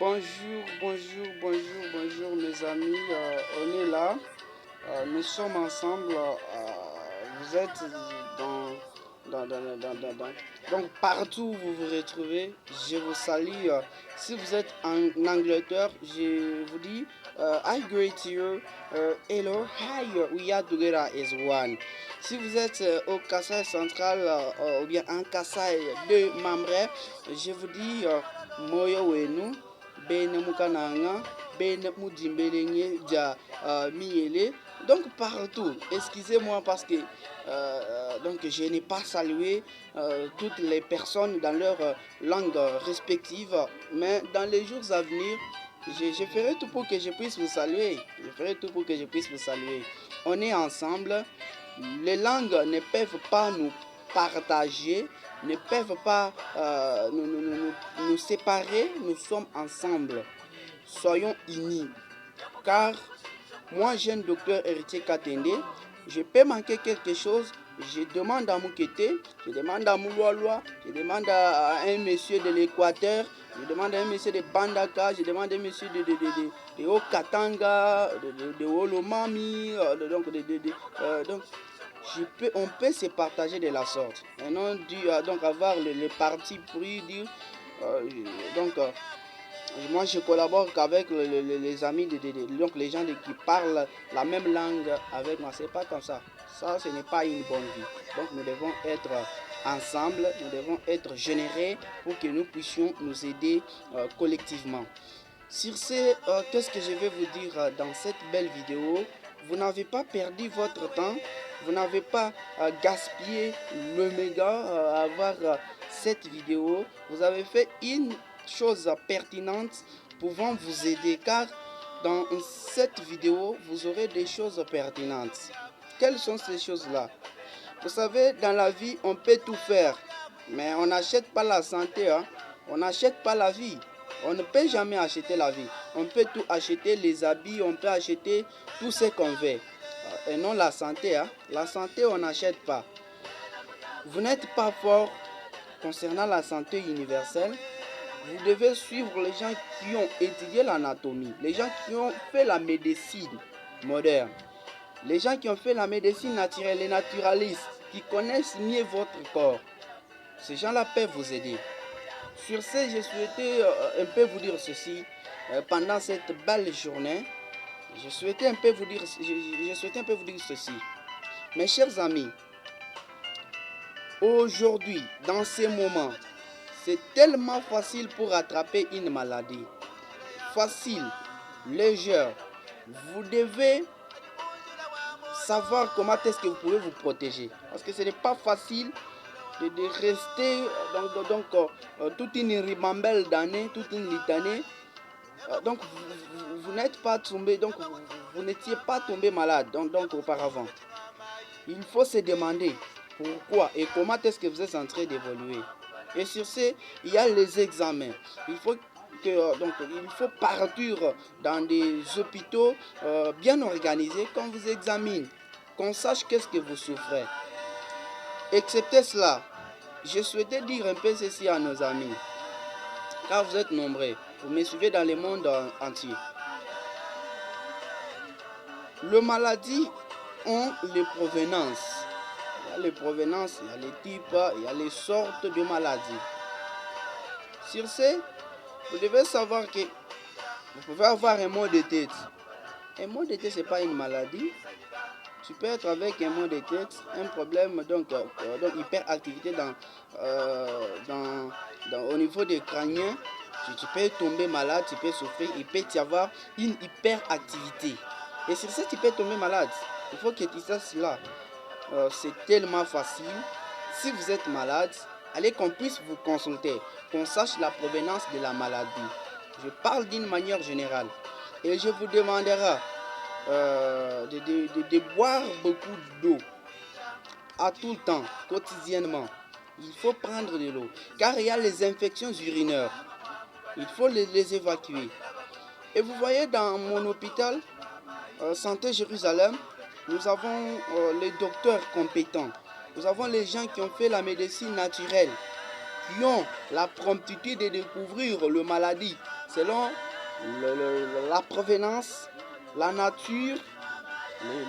Bonjour mes amis, on est là, nous sommes ensemble, vous êtes donc partout où vous vous retrouvez, je vous salue. Si vous êtes en Angleterre, je vous dis, I greet you, hello, hi, we are together as one. Si vous êtes au Kassai central ou bien en Kassai de Mamre, je vous dis, Moyo Wenu, Bene Mukananga, Bene Mudimbelenye, Dja Miele. Donc partout, excusez-moi parce que donc je n'ai pas salué toutes les personnes dans leur langue respective, mais dans les jours à venir, je ferai tout pour que je puisse vous saluer. Je ferai tout pour que je puisse vous saluer. On est ensemble. Les langues ne peuvent pas nous partager, ne peuvent pas nous séparer. Nous sommes ensemble. Soyons unis. Car moi, jeune docteur Héritier Katende, je peux manquer quelque chose, je demande à Moukete, je demande à Mouloaloa, je demande à un monsieur de l'Équateur, je demande à un monsieur de Bandaka, je demande à un monsieur de Okatanga, de Olomami, donc on peut se partager de la sorte. Et non donc avoir le parti pris, dire, donc moi je collabore qu'avec les amis donc les gens qui parlent la même langue avec moi. C'est pas comme ça. Ça, ce n'est pas une bonne vie. Donc nous devons être ensemble, nous devons être généreux pour que nous puissions nous aider collectivement. Sur ce, qu'est-ce que je vais vous dire dans cette belle vidéo? Vous n'avez pas perdu votre temps, vous n'avez pas gaspillé le méga à voir cette vidéo. Vous avez fait une chose pertinente pouvant vous aider, car dans cette vidéo vous aurez des choses pertinentes. Quelles sont ces choses-là? Vous savez, dans la vie on peut tout faire, mais on n'achète pas la santé, hein? On n'achète pas la vie. On ne peut jamais acheter la vie. On peut tout acheter, les habits, on peut acheter tout ce qu'on veut, et non la santé, hein? La santé on n'achète pas. Vous n'êtes pas fort concernant la santé universelle. Vous devez suivre les gens qui ont étudié l'anatomie, les gens qui ont fait la médecine moderne, les gens qui ont fait la médecine naturelle, les naturalistes, qui connaissent mieux votre corps. Ces gens-là peuvent vous aider. Sur ce, je souhaitais un peu vous dire ceci pendant cette belle journée. Je souhaitais un peu vous dire ceci. Mes chers amis, aujourd'hui, dans ces moments, c'est tellement facile pour attraper une maladie. Facile, légère. Vous devez savoir comment est-ce que vous pouvez vous protéger. Parce que ce n'est pas facile de rester toute une ribambelle d'années, toute une litanée. Donc vous n'êtes pas tombé, donc vous n'étiez pas tombé malade donc auparavant. Il faut se demander pourquoi et comment est-ce que vous êtes en train d'évoluer. Et sur ce, il y a les examens. Il faut partir dans des hôpitaux bien organisés, qu'on vous examine, qu'on sache qu'est-ce que vous souffrez. Excepté cela, je souhaitais dire un peu ceci à nos amis, car vous êtes nombreux, vous me suivez dans le monde entier. Les maladies ont les provenances. Il y a les provenances, il y a les types, il y a les sortes de maladies. Sur ce, vous devez savoir que vous pouvez avoir un maux de tête. Un maux de tête, ce n'est pas une maladie. Tu peux être avec un maux de tête, un problème donc hyperactivité au niveau des crâniens. Tu peux tomber malade, tu peux souffrir, il peut y avoir une hyperactivité. Et sur ça, tu peux tomber malade. Il faut que tu saches cela. C'est tellement facile. Si vous êtes malade, allez qu'on puisse vous consulter, qu'on sache la provenance de la maladie. Je parle d'une manière générale. Et je vous demanderai de boire beaucoup d'eau à tout le temps, quotidiennement. Il faut prendre de l'eau, car il y a les infections urinaires. Il faut les évacuer. Et vous voyez, dans mon hôpital Santé Jérusalem, nous avons les docteurs compétents. Nous avons les gens qui ont fait la médecine naturelle, qui ont la promptitude de découvrir le maladie selon la provenance, la nature,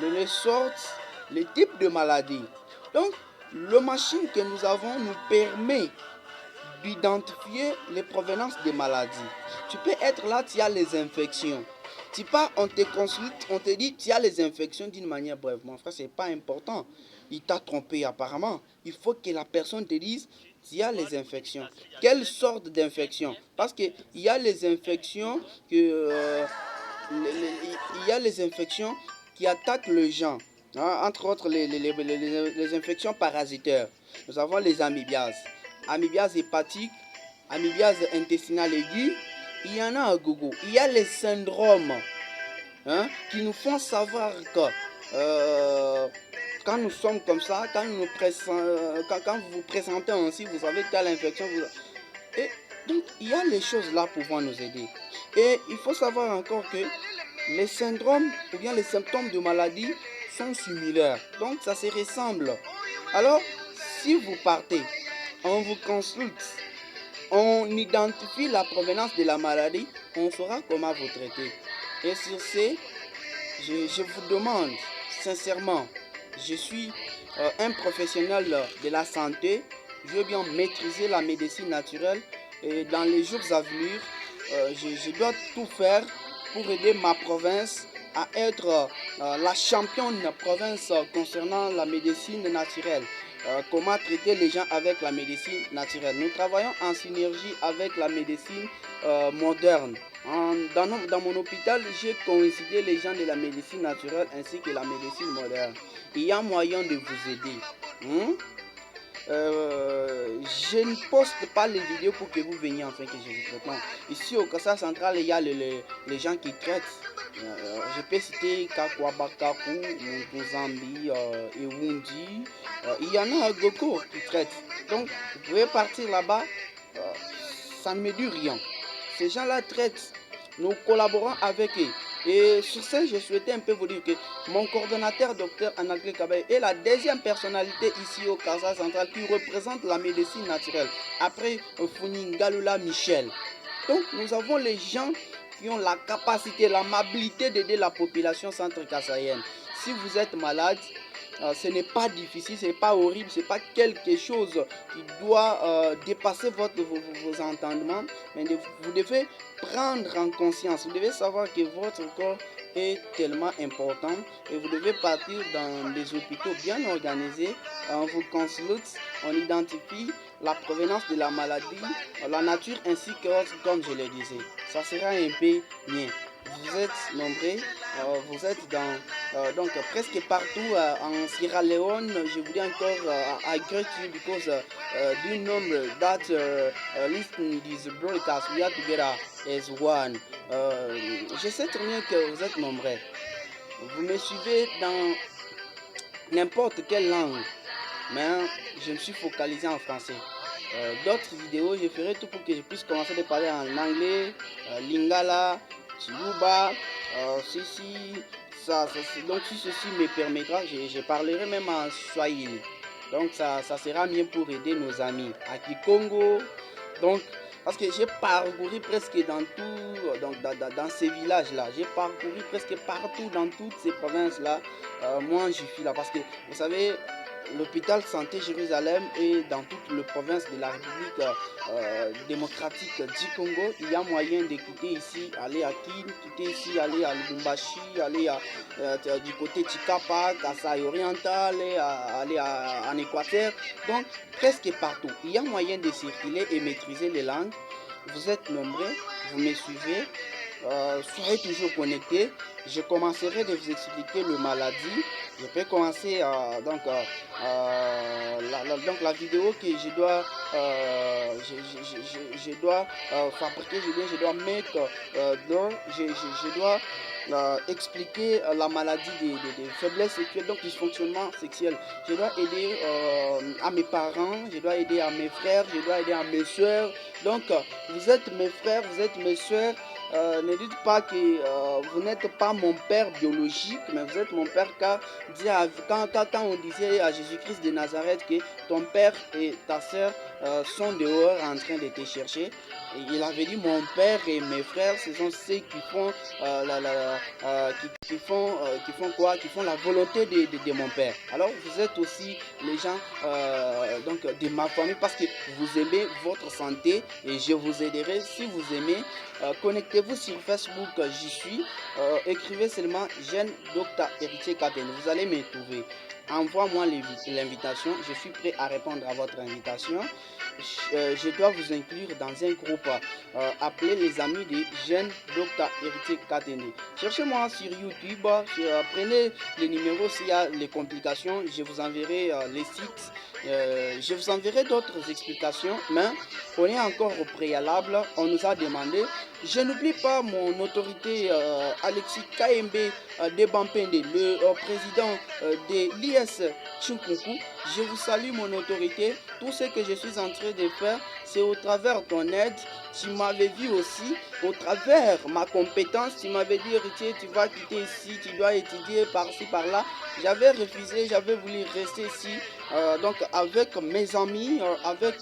les sortes, les types de maladies. Donc, le machine que nous avons nous permet d'identifier les provenances des maladies. Tu peux être là, tu as les infections. Tu pars, on te consulte, on te dit tu as les infections d'une manière brève. Mon frère, c'est pas important. Il t'a trompé apparemment. Il faut que la personne te dise tu as les infections. Quelle sorte d'infection? Parce qu'il y a les infections que il y a les infections qui attaquent les gens. Hein, entre autres les infections parasitaires. Nous avons les amibiases. Amibiase hépatique, amibiase intestinale aiguë. Il y en a à gogo. Il y a les syndromes, hein, qui nous font savoir que quand nous sommes comme ça, quand vous vous présentez ainsi, vous avez telle infection. Et donc, il y a les choses là pouvant nous aider. Et il faut savoir encore que les syndromes ou bien les symptômes de maladie sont similaires. Donc, ça se ressemble. Alors, si vous partez, on vous consulte, on identifie la provenance de la maladie, on saura comment vous traiter. Et sur ce, je vous demande sincèrement, je suis un professionnel de la santé, je veux bien maîtriser la médecine naturelle et dans les jours à venir, je dois tout faire pour aider ma province à être la championne province concernant la médecine naturelle. Comment traiter les gens avec la médecine naturelle. Nous travaillons en synergie avec la médecine moderne. Dans mon hôpital, j'ai coïncidé les gens de la médecine naturelle ainsi que la médecine moderne. Il y a moyen de vous aider. Je ne poste pas les vidéos pour que vous veniez enfin que je vous traite. Non. Ici au Kassa Central, il y a les gens qui traitent. Je peux citer Kakwabakaku, Muzambi, Ewundi. Il y en a à Goko qui traitent. Donc, vous pouvez partir là-bas. Ça ne me dit rien. Ces gens-là traitent. Nous collaborons avec eux. Et sur ce, je souhaitais un peu vous dire que mon coordonnateur, Dr Anaglé Kabaye, est la deuxième personnalité ici au Kassa Central qui représente la médecine naturelle. Après Funingalula Michel. Donc, nous avons les gens qui ont la capacité, l'amabilité d'aider la population centre-kassaïenne. Si vous êtes malade, ce n'est pas difficile, ce n'est pas horrible, ce n'est pas quelque chose qui doit dépasser vos entendements, mais vous devez prendre en conscience, vous devez savoir que votre corps est tellement important et vous devez partir dans des hôpitaux bien organisés, on vous consulte, on identifie la provenance de la maladie, la nature ainsi que comme je le disais. Ça sera un peu bien. Vous êtes nombreux, vous êtes dans donc presque partout en Sierra Leone. Je vous dis encore I greet you because do you know that listening this broadcast we are together as one. Je sais très bien que vous êtes nombreux. Vous me suivez dans n'importe quelle langue, mais je me suis focalisé en français. D'autres vidéos, je ferai tout pour que je puisse commencer à parler en anglais, lingala, chiluba, donc si ceci me permettra, je parlerai même en swahili. Donc ça sera bien pour aider nos amis à Kikongo. Donc parce que j'ai parcouru presque dans tout, dans ces villages-là. J'ai parcouru presque partout dans toutes ces provinces-là. Moi, je suis là parce que, vous savez, l'hôpital Santé Jérusalem est dans toute la province de la République démocratique du Congo. Il y a moyen d'écouter ici, aller à Kin, quitter ici, aller à Lubumbashi, aller du côté Chikapa, Kasaï Oriental, aller en Équateur. Donc, presque partout. Il y a moyen de circuler et maîtriser les langues. Vous êtes nombreux, vous me suivez. Soyez toujours connectés. Je commencerai de vous expliquer le maladie. Je peux commencer donc la vidéo que je dois fabriquer, je dois mettre je dois expliquer la maladie des faiblesses sexuelles, donc dysfonctionnement sexuel. Je dois aider à mes parents, je dois aider à mes frères, je dois aider à mes soeurs. Donc vous êtes mes frères, vous êtes mes soeurs. Ne dites pas que vous n'êtes pas mon père biologique, mais vous êtes mon père car quand on disait à Jésus-Christ de Nazareth que ton père et ta soeur sont dehors en train de te chercher, il avait dit mon père et mes frères, ce sont ceux qui font qui font quoi? Qui font la volonté de mon père. Alors vous êtes aussi les gens donc de ma famille parce que vous aimez votre santé et je vous aiderai si vous aimez. Connectez-vous sur Facebook, j'y suis. Écrivez seulement Jeune Docteur Héritier Katene. Vous allez me trouver. Envoie-moi l'invitation. Je suis prêt à répondre à votre invitation. Je dois vous inclure dans un groupe appelé les amis de Jeune Docteur Héritier Katene. Cherchez-moi sur YouTube. Prenez les numéros s'il y a les complications. Je vous enverrai les sites. Je vous enverrai d'autres explications. Mais on est encore au préalable. On nous a demandé. Je n'oublie pas mon autorité Alexis KMB Debampende, le président de l'IS Tchoukounkou. Je vous salue mon autorité. Tout ce que je suis en train de faire, c'est au travers ton aide. Tu m'avais vu aussi, au travers ma compétence, tu m'avais dit héritier, tu vas quitter ici, tu dois étudier par-ci, par-là. J'avais refusé, j'avais voulu rester ici. Donc avec mes amis, avec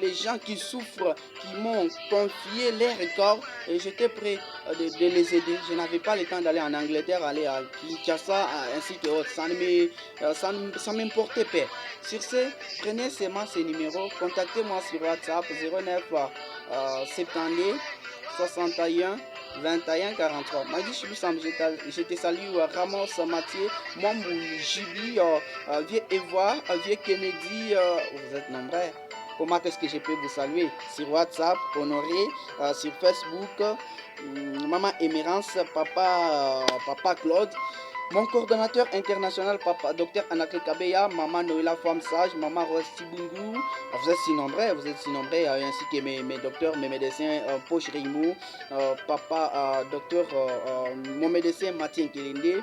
les gens qui souffrent, qui m'ont confié les records et j'étais prêt de les aider. Je n'avais pas le temps d'aller en Angleterre, aller à Kinshasa ainsi que autres. Ça m'importait pas. Sur ce, prenez seulement ces numéros, contactez-moi sur WhatsApp 09 70 61 21 43. Magui Chibisam, je te salue, Ramos Mathieu, Mamou Jibi, Vieux Eva, Vieux Kennedy, vous êtes nombreux. Comment est-ce que je peux vous saluer? Sur WhatsApp, Honoré, sur Facebook, Maman Émérance, Papa Claude. Mon coordonnateur international, Papa Docteur Anakle Kabeya, Maman Noëlla Femme Sage, Maman Rose Tibungu. Vous êtes si nombreux, ainsi que mes docteurs, mes médecins, Poche Reimou, Papa Docteur, mon médecin Mathieu Kelinde,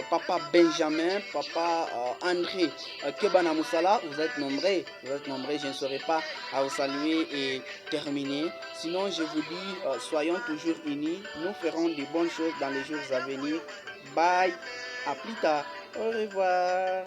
Papa Benjamin, Papa André Kebana Moussala. Vous êtes nombreux, je ne saurais pas à vous saluer et terminer. Sinon, je vous dis, soyons toujours unis, nous ferons de bonnes choses dans les jours à venir. Bye, à plus tard, au revoir.